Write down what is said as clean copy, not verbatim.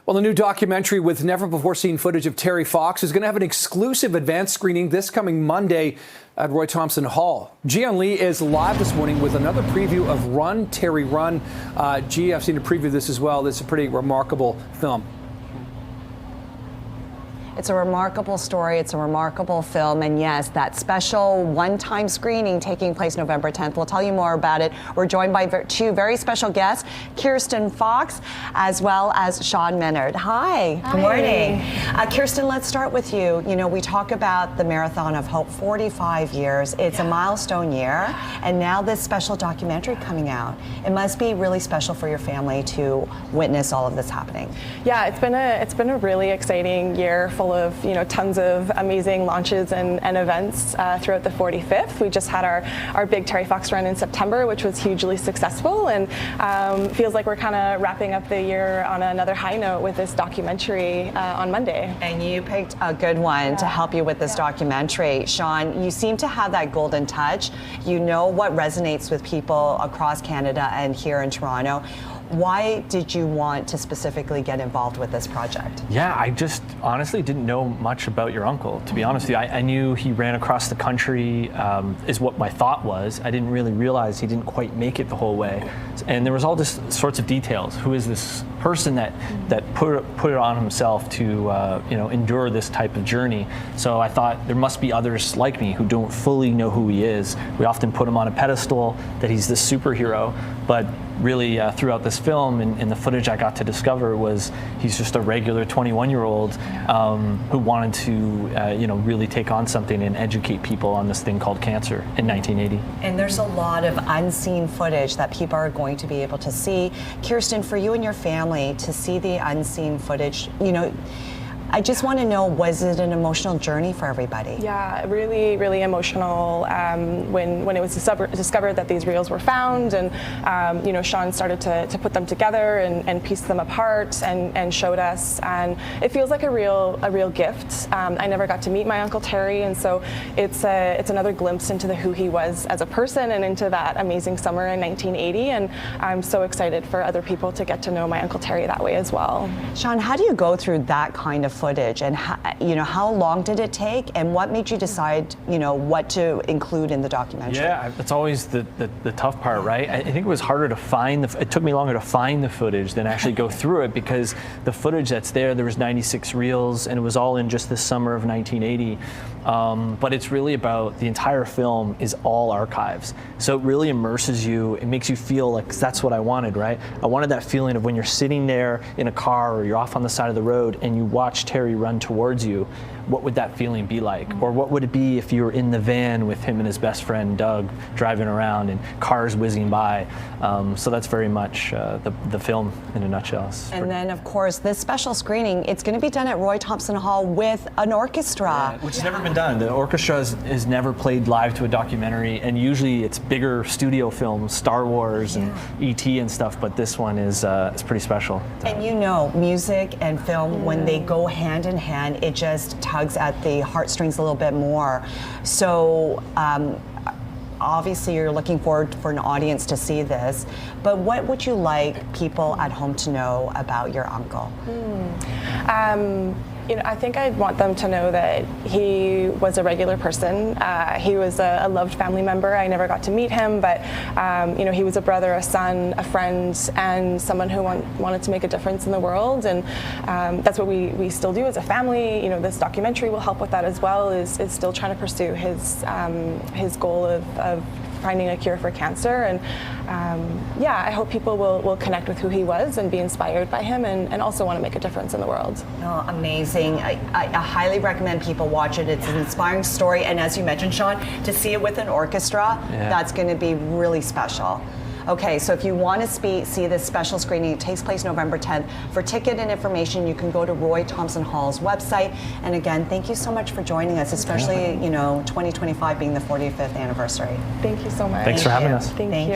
Well, the new documentary with never-before-seen footage of Terry Fox is going to have an exclusive advance screening this coming Monday at Roy Thomson Hall. Ji-Yeon Lee is live this morning with another preview of Run, Terry, Run. G, I've seen a preview of this as well. This is a pretty remarkable film. It's a remarkable story. It's a remarkable film. And yes, that special one-time screening taking place November 10th. We'll tell you more about it. We're joined by two very special guests, Kirsten Fox, as well as Shawn Menard. Hi. Good morning. Kirsten, let's start with you. You know, we talk about the Marathon of Hope, 45 years. It's a milestone year. And now this special documentary coming out. It must be really special for your family to witness all of this happening. Yeah, it's been a really exciting year full of tons of amazing launches and events throughout the 45th. We just had our big Terry Fox run in September, which was hugely successful, and feels like we're kind of wrapping up the year on another high note with this documentary on Monday. And you picked a good one to help you with this documentary. Shawn, you seem to have that golden touch. You know what resonates with people across Canada and here in Toronto. Why did you want to specifically get involved with this project? Yeah, I just honestly didn't know much about your uncle, to be honest with you. I knew he ran across the country, is what my thought was. I didn't really realize he didn't quite make it the whole way. And there was all this sorts of details. Who is this person that put it on himself to endure this type of journey? So I thought there must be others like me who don't fully know who he is. We often put him on a pedestal, that he's this superhero, but really throughout this film and the footage I got to discover was he's just a regular 21-year-old who wanted to really take on something and educate people on this thing called cancer in 1980. And there's a lot of unseen footage that people are going to be able to see. Kirsten, for you and your family to see the unseen footage, I just want to know, was it an emotional journey for everybody? Yeah, really, really emotional when it was discovered that these reels were found, and Shawn started to put them together and piece them apart and showed us, and it feels like a real gift. I never got to meet my Uncle Terry, and so it's another glimpse into who he was as a person and into that amazing summer in 1980, and I'm so excited for other people to get to know my Uncle Terry that way as well. Shawn, how do you go through that kind of footage, and how long did it take, and what made you decide what to include in the documentary? Yeah, that's always the tough part, right? I think it was harder to find it took me longer to find the footage than actually go through it, because the footage that's there was 96 reels, and it was all in just the summer of 1980. But it's really about, the entire film is all archives, so it really immerses you. It makes you feel like that's what I wanted, right? I wanted that feeling of when you're sitting there in a car or you're off on the side of the road and you watch Terry run towards you. What would that feeling be like? Or what would it be if you were in the van with him and his best friend Doug driving around and cars whizzing by? So that's very much the film in a nutshell. And then, of course, this special screening, it's going to be done at Roy Thomson Hall with an orchestra. Which has never been done. The orchestra has never played live to a documentary, and usually it's bigger studio films, Star Wars and E.T. and stuff, but this one is pretty special. And music and film, when they go hand in hand, it just tugs at the heartstrings a little bit more. So obviously you're looking forward for an audience to see this, but what would you like people at home to know about your uncle? I think I'd want them to know that he was a regular person. He was a loved family member. I never got to meet him, but he was a brother, a son, a friend, and someone who wanted to make a difference in the world. And that's what we still do as a family. This documentary will help with that as well. Is still trying to pursue his goal of finding a cure for cancer, and I hope people will connect with who he was and be inspired by him, and also want to make a difference in the world. Oh, amazing. I highly recommend people watch it. It's an inspiring story, and as you mentioned, Shawn, to see it with an orchestra, that's going to be really special. Okay, so if you want to see this special screening, it takes place November 10th. For ticket and information, you can go to Roy Thomson Hall's website. And again, thank you so much for joining us, especially 2025 being the 45th anniversary. Thank you so much. Thanks for having us. Thank you.